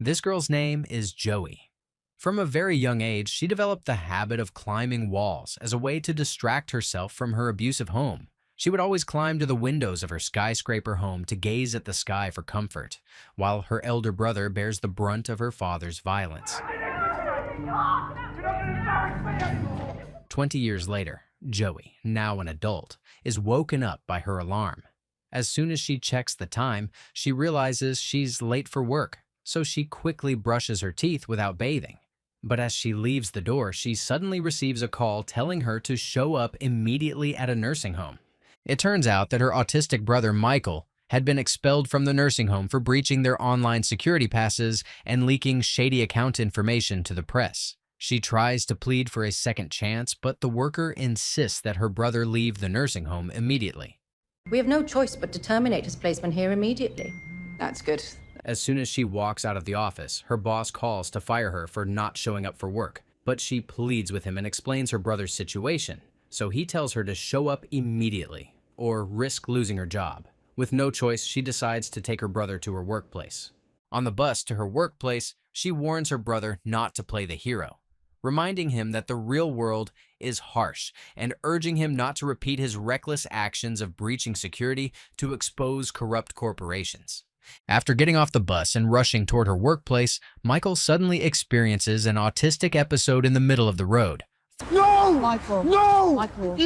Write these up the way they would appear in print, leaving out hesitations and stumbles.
This girl's name is Joey. From a very young age, she developed the habit of climbing walls as a way to distract herself from her abusive home. She would always climb to the windows of her skyscraper home to gaze at the sky for comfort, while her elder brother bears the brunt of her father's violence. 20 years later, Joey, now an adult, is woken up by her alarm. As soon as she checks the time, she realizes she's late for work, so she quickly brushes her teeth without bathing. But as she leaves the door, she suddenly receives a call telling her to show up immediately at a nursing home. It turns out that her autistic brother, Michael, had been expelled from the nursing home for breaching their online security passes and leaking shady account information to the press. She tries to plead for a second chance, but the worker insists that her brother leave the nursing home immediately. We have no choice but to terminate his placement here immediately. That's good. As soon as she walks out of the office, her boss calls to fire her for not showing up for work, but she pleads with him and explains her brother's situation, so he tells her to show up immediately or risk losing her job. With no choice, she decides to take her brother to her workplace. On the bus to her workplace, she warns her brother not to play the hero, reminding him that the real world is harsh and urging him not to repeat his reckless actions of breaching security to expose corrupt corporations. After getting off the bus and rushing toward her workplace, Michael suddenly experiences an autistic episode in the middle of the road. No! Michael. No! Michael.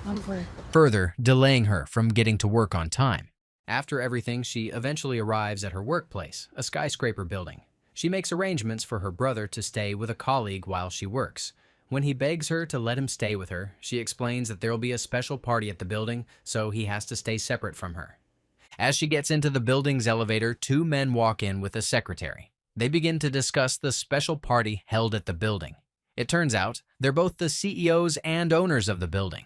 Michael. Further delaying her from getting to work on time. After everything, she eventually arrives at her workplace, a skyscraper building. She makes arrangements for her brother to stay with a colleague while she works. When he begs her to let him stay with her, she explains that there will be a special party at the building, so he has to stay separate from her. As she gets into the building's elevator, two men walk in with a secretary. They begin to discuss the special party held at the building. It turns out they're both the CEOs and owners of the building.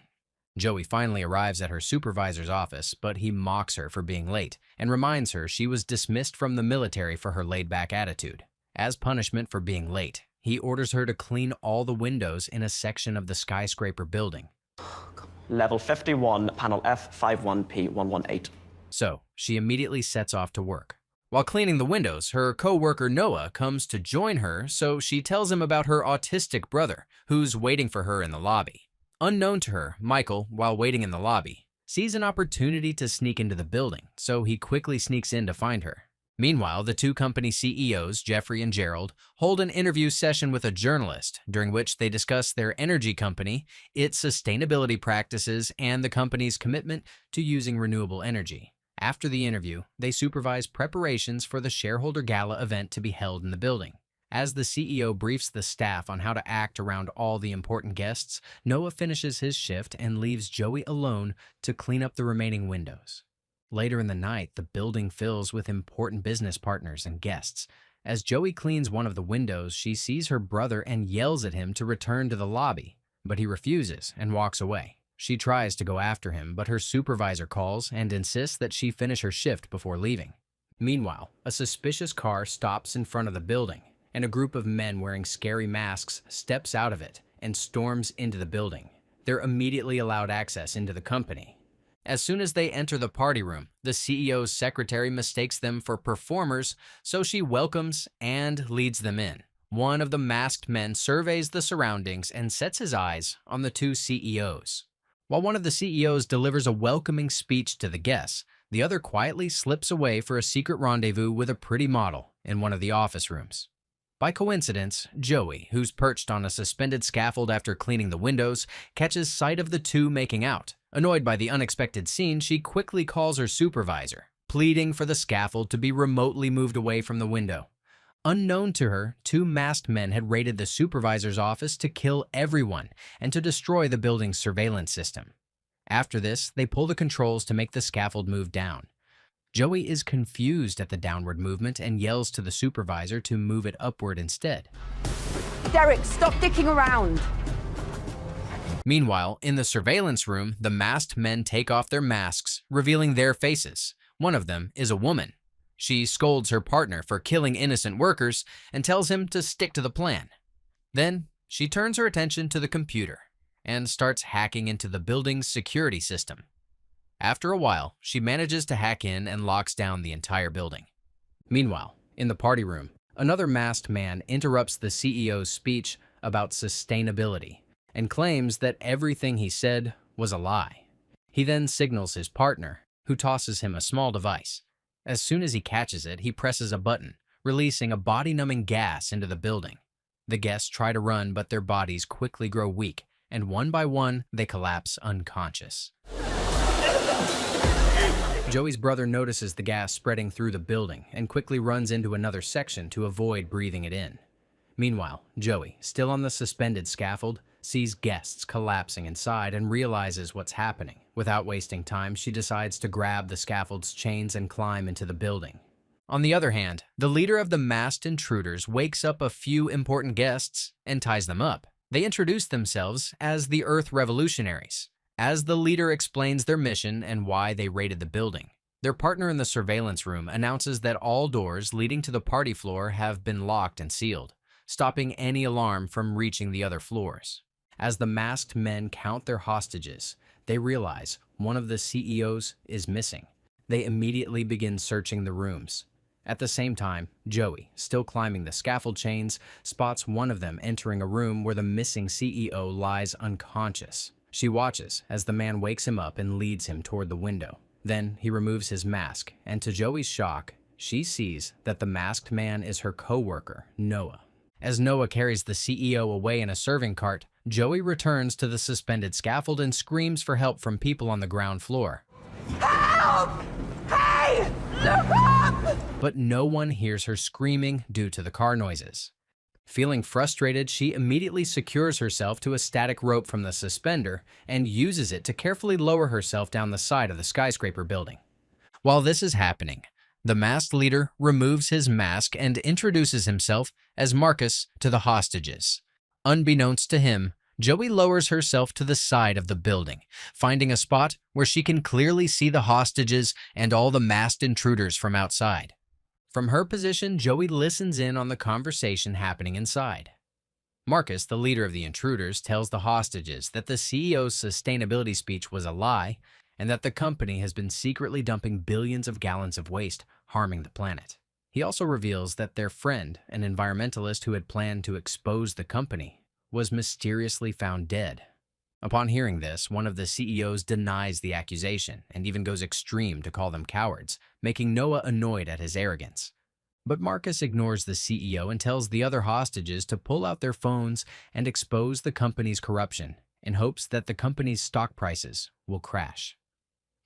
Joey finally arrives at her supervisor's office, but he mocks her for being late and reminds her she was dismissed from the military for her laid-back attitude. As punishment for being late, he orders her to clean all the windows in a section of the skyscraper building. Level 51, panel F51P118. So, she immediately sets off to work. While cleaning the windows, her co-worker Noah comes to join her, so she tells him about her autistic brother, who's waiting for her in the lobby. Unknown to her, Michael, while waiting in the lobby, sees an opportunity to sneak into the building, so he quickly sneaks in to find her. Meanwhile, the two company CEOs, Jeffrey and Gerald, hold an interview session with a journalist, during which they discuss their energy company, its sustainability practices, and the company's commitment to using renewable energy. After the interview, they supervise preparations for the shareholder gala event to be held in the building. As the CEO briefs the staff on how to act around all the important guests, Noah finishes his shift and leaves Joey alone to clean up the remaining windows. Later in the night, the building fills with important business partners and guests. As Joey cleans one of the windows, she sees her brother and yells at him to return to the lobby, but he refuses and walks away. She tries to go after him, but her supervisor calls and insists that she finish her shift before leaving. Meanwhile, a suspicious car stops in front of the building, and a group of men wearing scary masks steps out of it and storms into the building. They're immediately allowed access into the company. As soon as they enter the party room, the CEO's secretary mistakes them for performers, so she welcomes and leads them in. One of the masked men surveys the surroundings and sets his eyes on the two CEOs. While one of the CEOs delivers a welcoming speech to the guests, the other quietly slips away for a secret rendezvous with a pretty model in one of the office rooms. By coincidence, Joey, who's perched on a suspended scaffold after cleaning the windows, catches sight of the two making out. Annoyed by the unexpected scene, she quickly calls her supervisor, pleading for the scaffold to be remotely moved away from the window. Unknown to her, two masked men had raided the supervisor's office to kill everyone and to destroy the building's surveillance system. After this, they pull the controls to make the scaffold move down. Joey is confused at the downward movement and yells to the supervisor to move it upward instead. Derek, stop dicking around. Meanwhile, in the surveillance room, the masked men take off their masks, revealing their faces. One of them is a woman. She scolds her partner for killing innocent workers and tells him to stick to the plan. Then, she turns her attention to the computer and starts hacking into the building's security system. After a while, she manages to hack in and locks down the entire building. Meanwhile, in the party room, Another masked man interrupts the CEO's speech about sustainability and claims that everything he said was a lie. He then signals his partner, who tosses him a small device. As soon as he catches it, he presses a button, releasing a body-numbing gas into the building. The guests try to run, but their bodies quickly grow weak, and one by one, they collapse unconscious. Joey's brother notices the gas spreading through the building and quickly runs into another section to avoid breathing it in. Meanwhile, Joey, still on the suspended scaffold, sees guests collapsing inside and realizes what's happening. Without wasting time, she decides to grab the scaffold's chains and climb into the building. On the other hand, the leader of the masked intruders wakes up a few important guests and ties them up. They introduce themselves as the Earth Revolutionaries. As the leader explains their mission and why they raided the building, their partner in the surveillance room announces that all doors leading to the party floor have been locked and sealed, stopping any alarm from reaching the other floors. As the masked men count their hostages, they realize one of the CEOs is missing. They immediately begin searching the rooms. At the same time, Joey, still climbing the scaffold chains, spots one of them entering a room where the missing CEO lies unconscious. She watches as the man wakes him up and leads him toward the window. Then he removes his mask, and to Joey's shock, she sees that the masked man is her co-worker, Noah. As Noah carries the CEO away in a serving cart, Joey returns to the suspended scaffold and screams for help from people on the ground floor. Help! Hey! Look up! But no one hears her screaming due to the car noises. Feeling frustrated, she immediately secures herself to a static rope from the suspender and uses it to carefully lower herself down the side of the skyscraper building. While this is happening, the masked leader removes his mask and introduces himself as Marcus to the hostages. Unbeknownst to him, Joey lowers herself to the side of the building, finding a spot where she can clearly see the hostages and all the masked intruders from outside. From her position, Joey listens in on the conversation happening inside. Marcus, the leader of the intruders, tells the hostages that the CEO's sustainability speech was a lie and that the company has been secretly dumping billions of gallons of waste, harming the planet. He also reveals that their friend, an environmentalist who had planned to expose the company, was mysteriously found dead. Upon hearing this, one of the CEOs denies the accusation and even goes extreme to call them cowards, making Noah annoyed at his arrogance. But Marcus ignores the CEO and tells the other hostages to pull out their phones and expose the company's corruption in hopes that the company's stock prices will crash.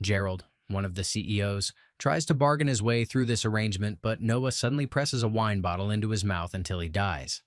Gerald, one of the CEOs, tries to bargain his way through this arrangement, but Noah suddenly presses a wine bottle into his mouth until he dies.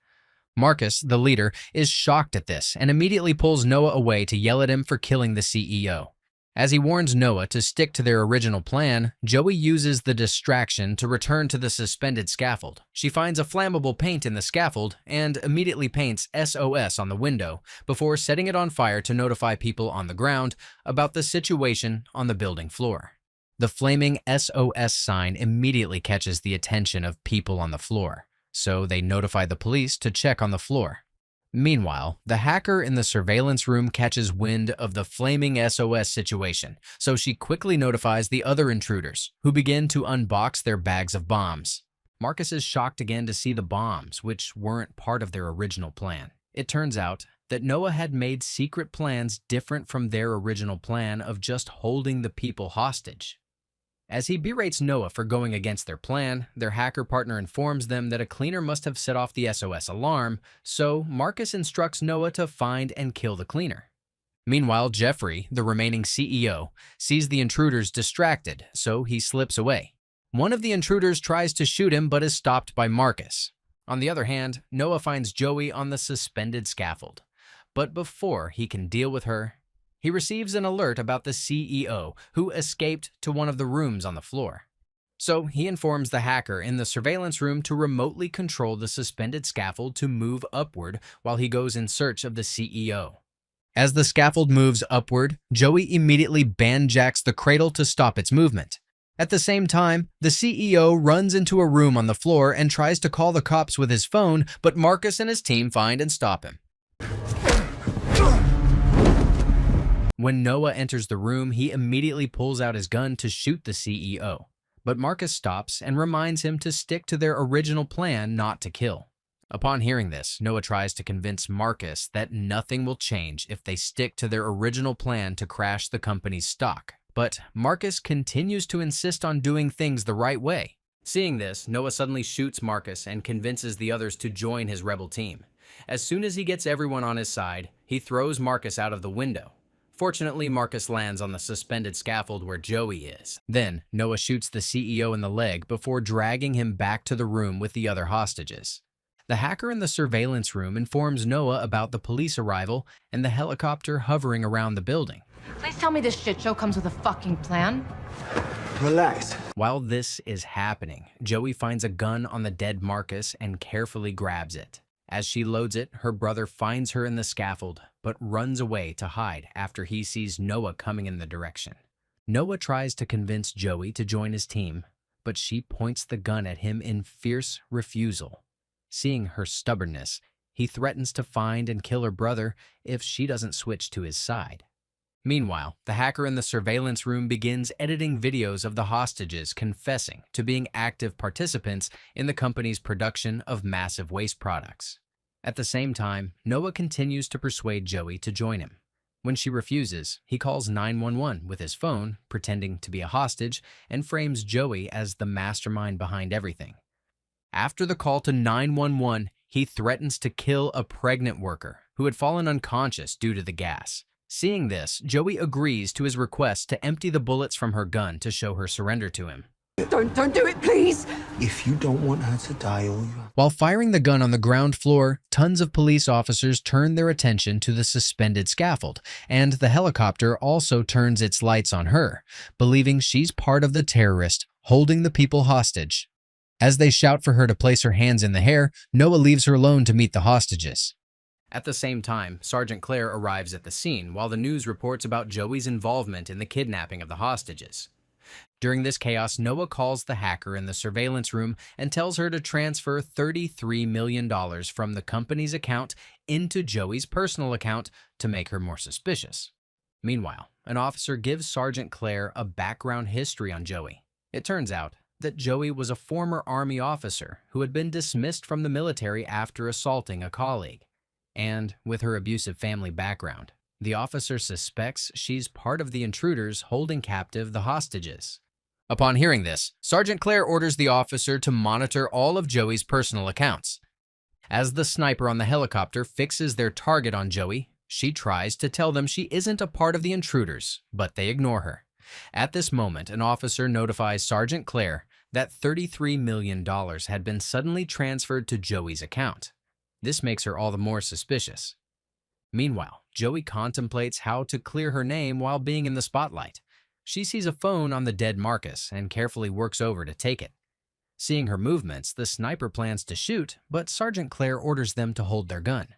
Marcus, the leader, is shocked at this and immediately pulls Noah away to yell at him for killing the CEO. As he warns Noah to stick to their original plan, Joey uses the distraction to return to the suspended scaffold. She finds a flammable paint in the scaffold and immediately paints SOS on the window before setting it on fire to notify people on the ground about the situation on the building floor. The flaming SOS sign immediately catches the attention of people on the floor, so they notify the police to check on the floor. Meanwhile, the hacker in the surveillance room catches wind of the flaming SOS situation, so she quickly notifies the other intruders, who begin to unbox their bags of bombs. Marcus is shocked again to see the bombs, which weren't part of their original plan. It turns out that Noah had made secret plans different from their original plan of just holding the people hostage. As he berates Noah for going against their plan, their hacker partner informs them that a cleaner must have set off the SOS alarm, so Marcus instructs Noah to find and kill the cleaner. Meanwhile, Jeffrey, the remaining CEO, sees the intruders distracted, so he slips away. One of the intruders tries to shoot him but is stopped by Marcus. On the other hand, Noah finds Joey on the suspended scaffold, but before he can deal with her, he receives an alert about the CEO, who escaped to one of the rooms on the floor. So he informs the hacker in the surveillance room to remotely control the suspended scaffold to move upward while he goes in search of the CEO. As the scaffold moves upward, Joey immediately banjacks the cradle to stop its movement. At the same time, the CEO runs into a room on the floor and tries to call the cops with his phone, but Marcus and his team find and stop him. When Noah enters the room, he immediately pulls out his gun to shoot the CEO. But Marcus stops and reminds him to stick to their original plan not to kill. Upon hearing this, Noah tries to convince Marcus that nothing will change if they stick to their original plan to crash the company's stock. But Marcus continues to insist on doing things the right way. Seeing this, Noah suddenly shoots Marcus and convinces the others to join his rebel team. As soon as he gets everyone on his side, he throws Marcus out of the window. Fortunately, Marcus lands on the suspended scaffold where Joey is. Then, Noah shoots the CEO in the leg before dragging him back to the room with the other hostages. The hacker in the surveillance room informs Noah about the police arrival and the helicopter hovering around the building. Please tell me this shit show comes with a fucking plan. Relax. While this is happening, Joey finds a gun on the dead Marcus and carefully grabs it. As she loads it, her brother finds her in the scaffold, but runs away to hide after he sees Noah coming in the direction. Noah tries to convince Joey to join his team, but she points the gun at him in fierce refusal. Seeing her stubbornness, he threatens to find and kill her brother if she doesn't switch to his side. Meanwhile, the hacker in the surveillance room begins editing videos of the hostages confessing to being active participants in the company's production of massive waste products. At the same time, Noah continues to persuade Joey to join him. When she refuses, he calls 911 with his phone, pretending to be a hostage, and frames Joey as the mastermind behind everything. After the call to 911, he threatens to kill a pregnant worker who had fallen unconscious due to the gas. Seeing this, Joey agrees to his request to empty the bullets from her gun to show her surrender to him. Don't do it, please. If you don't want her to die, all you have... While firing the gun on the ground floor, tons of police officers turn their attention to the suspended scaffold, and the helicopter also turns its lights on her, believing she's part of the terrorist holding the people hostage. As they shout for her to place her hands in the hair, Noah leaves her alone to meet the hostages. At the same time, Sergeant Claire arrives at the scene while the news reports about Joey's involvement in the kidnapping of the hostages. During this chaos, Noah calls the hacker in the surveillance room and tells her to transfer $33 million from the company's account into Joey's personal account to make her more suspicious. Meanwhile, an officer gives Sergeant Claire a background history on Joey. It turns out that Joey was a former Army officer who had been dismissed from the military after assaulting a colleague. And with her abusive family background, the officer suspects she's part of the intruders holding captive the hostages. Upon hearing this, Sergeant Claire orders the officer to monitor all of Joey's personal accounts. As the sniper on the helicopter fixes their target on Joey, she tries to tell them she isn't a part of the intruders, but they ignore her. At this moment, an officer notifies Sergeant Claire that $33 million had been suddenly transferred to Joey's account. This makes her all the more suspicious. Meanwhile, Joey contemplates how to clear her name while being in the spotlight. She sees a phone on the dead Marcus and carefully works over to take it. Seeing her movements, the sniper plans to shoot, but Sergeant Claire orders them to hold their gun.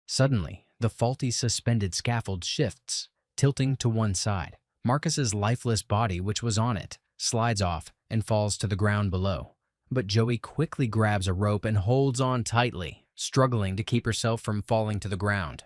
Suddenly, the faulty suspended scaffold shifts, tilting to one side. Marcus's lifeless body, which was on it, slides off and falls to the ground below. But Joey quickly grabs a rope and holds on tightly, struggling to keep herself from falling to the ground.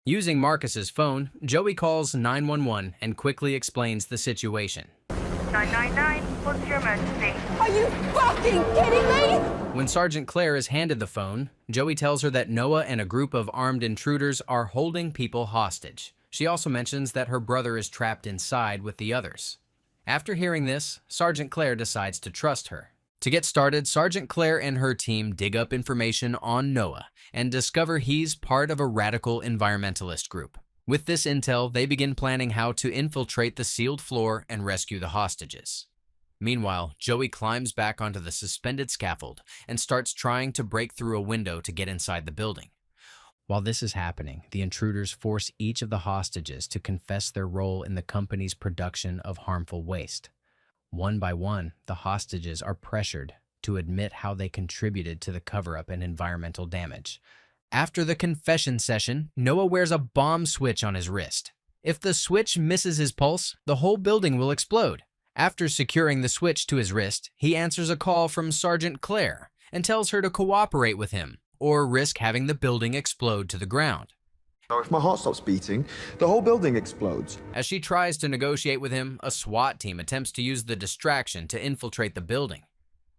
Using Marcus's phone, Joey calls 911 and quickly explains the situation. 999, what's your emergency? Are you fucking kidding me? When Sergeant Claire is handed the phone, Joey tells her that Noah and a group of armed intruders are holding people hostage. She also mentions that her brother is trapped inside with the others. After hearing this, Sergeant Claire decides to trust her. To get started, Sergeant Claire and her team dig up information on Noah and discover he's part of a radical environmentalist group. With this intel, they begin planning how to infiltrate the sealed floor and rescue the hostages. Meanwhile, Joey climbs back onto the suspended scaffold and starts trying to break through a window to get inside the building. While this is happening, the intruders force each of the hostages to confess their role in the company's production of harmful waste. One by one, the hostages are pressured to admit how they contributed to the cover-up and environmental damage. After the confession session, Noah wears a bomb switch on his wrist. If the switch misses his pulse, the whole building will explode. After securing the switch to his wrist, he answers a call from Sergeant Claire and tells her to cooperate with him or risk having the building explode to the ground. If my heart stops beating, the whole building explodes. As she tries to negotiate with him, a SWAT team attempts to use the distraction to infiltrate the building.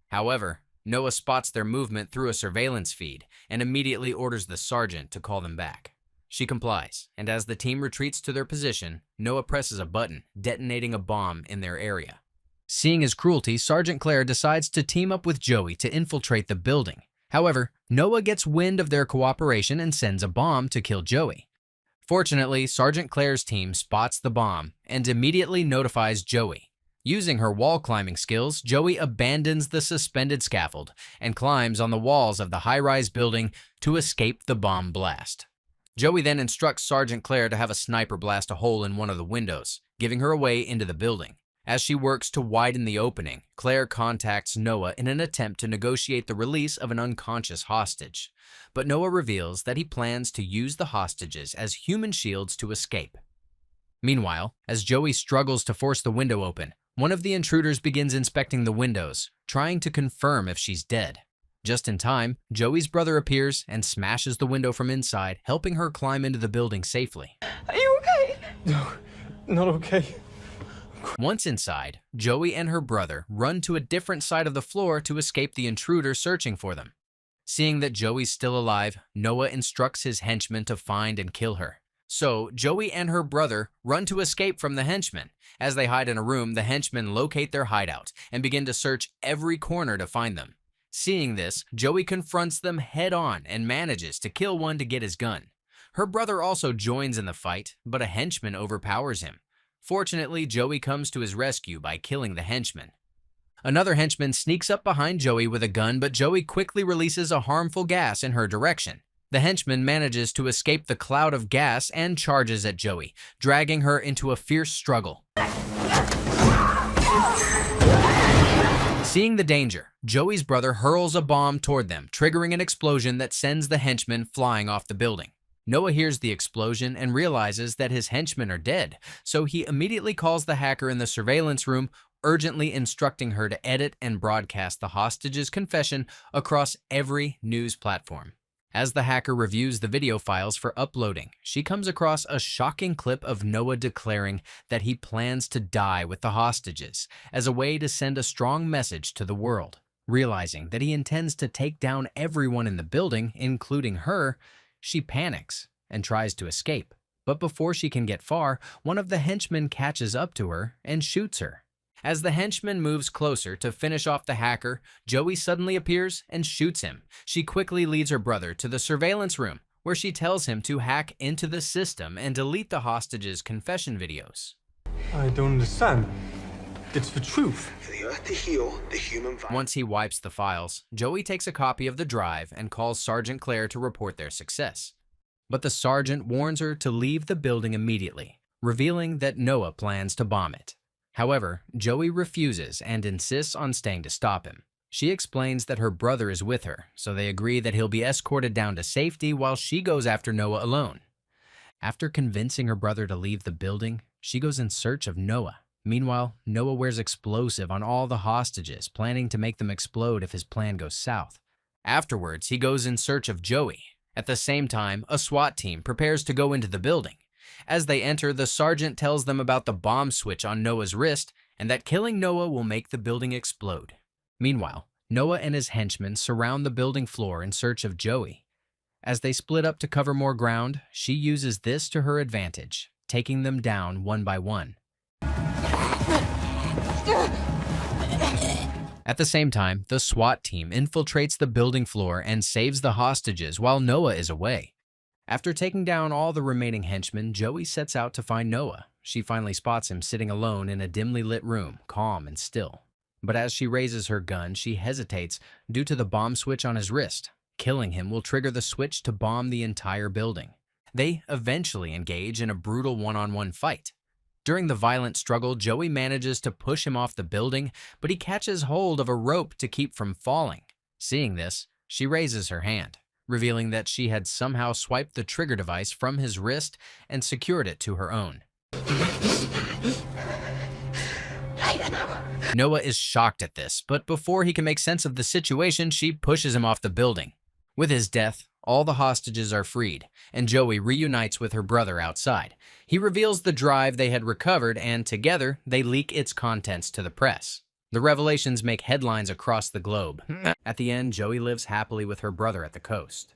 However, Noah spots their movement through a surveillance feed and immediately orders the sergeant to call them back. She complies, and as the team retreats to their position, Noah presses a button, detonating a bomb in their area. Seeing his cruelty, Sergeant Claire decides to team up with Joey to infiltrate the building. However, Noah gets wind of their cooperation and sends a bomb to kill Joey. Fortunately, Sergeant Claire's team spots the bomb and immediately notifies Joey. Using her wall climbing skills, Joey abandons the suspended scaffold and climbs on the walls of the high-rise building to escape the bomb blast. Joey then instructs Sergeant Claire to have a sniper blast a hole in one of the windows, giving her a way into the building. As she works to widen the opening, Claire contacts Noah in an attempt to negotiate the release of an unconscious hostage. But Noah reveals that he plans to use the hostages as human shields to escape. Meanwhile, as Joey struggles to force the window open, one of the intruders begins inspecting the windows, trying to confirm if she's dead. Just in time, Joey's brother appears and smashes the window from inside, helping her climb into the building safely. Are you okay? No, not okay. Once inside, Joey and her brother run to a different side of the floor to escape the intruder searching for them. Seeing that Joey's still alive, Noah instructs his henchmen to find and kill her. So, Joey and her brother run to escape from the henchmen. As they hide in a room, the henchmen locate their hideout and begin to search every corner to find them. Seeing this, Joey confronts them head-on and manages to kill one to get his gun. Her brother also joins in the fight, but a henchman overpowers him. Fortunately, Joey comes to his rescue by killing the henchman. Another henchman sneaks up behind Joey with a gun, but Joey quickly releases a harmful gas in her direction. The henchman manages to escape the cloud of gas and charges at Joey, dragging her into a fierce struggle. Seeing the danger, Joey's brother hurls a bomb toward them, triggering an explosion that sends the henchman flying off the building. Noah hears the explosion and realizes that his henchmen are dead, so he immediately calls the hacker in the surveillance room, urgently instructing her to edit and broadcast the hostage's confession across every news platform. As the hacker reviews the video files for uploading, she comes across a shocking clip of Noah declaring that he plans to die with the hostages as a way to send a strong message to the world. Realizing that he intends to take down everyone in the building, including her, she panics and tries to escape. But before she can get far, one of the henchmen catches up to her and shoots her. As the henchman moves closer to finish off the hacker, Joey suddenly appears and shoots him. She quickly leads her brother to the surveillance room, where she tells him to hack into the system and delete the hostage's confession videos. I don't understand. It's the truth. For the Earth to heal, the human virus. Once he wipes the files, Joey takes a copy of the drive and calls Sergeant Claire to report their success. But the sergeant warns her to leave the building immediately, revealing that Noah plans to bomb it. However, Joey refuses and insists on staying to stop him. She explains that her brother is with her, so they agree that he'll be escorted down to safety while she goes after Noah alone. After convincing her brother to leave the building, she goes in search of Noah. Meanwhile, Noah wears explosive on all the hostages, planning to make them explode if his plan goes south. Afterwards, he goes in search of Joey. At the same time, a SWAT team prepares to go into the building. As they enter, the sergeant tells them about the bomb switch on Noah's wrist and that killing Noah will make the building explode. Meanwhile, Noah and his henchmen surround the building floor in search of Joey. As they split up to cover more ground, she uses this to her advantage, taking them down one by one. At the same time, the SWAT team infiltrates the building floor and saves the hostages while Noah is away. After taking down all the remaining henchmen, Joey sets out to find Noah. She finally spots him sitting alone in a dimly lit room, calm and still. But as she raises her gun, she hesitates due to the bomb switch on his wrist. Killing him will trigger the switch to bomb the entire building. They eventually engage in a brutal one-on-one fight. During the violent struggle, Joey manages to push him off the building, but he catches hold of a rope to keep from falling. Seeing this, she raises her hand, revealing that she had somehow swiped the trigger device from his wrist and secured it to her own. Noah is shocked at this, but before he can make sense of the situation, she pushes him off the building. With his death, All the hostages are freed, and Joey reunites with her brother outside. He reveals the drive they had recovered, and together, they leak its contents to the press. The revelations make headlines across the globe. At the end, Joey lives happily with her brother at the coast.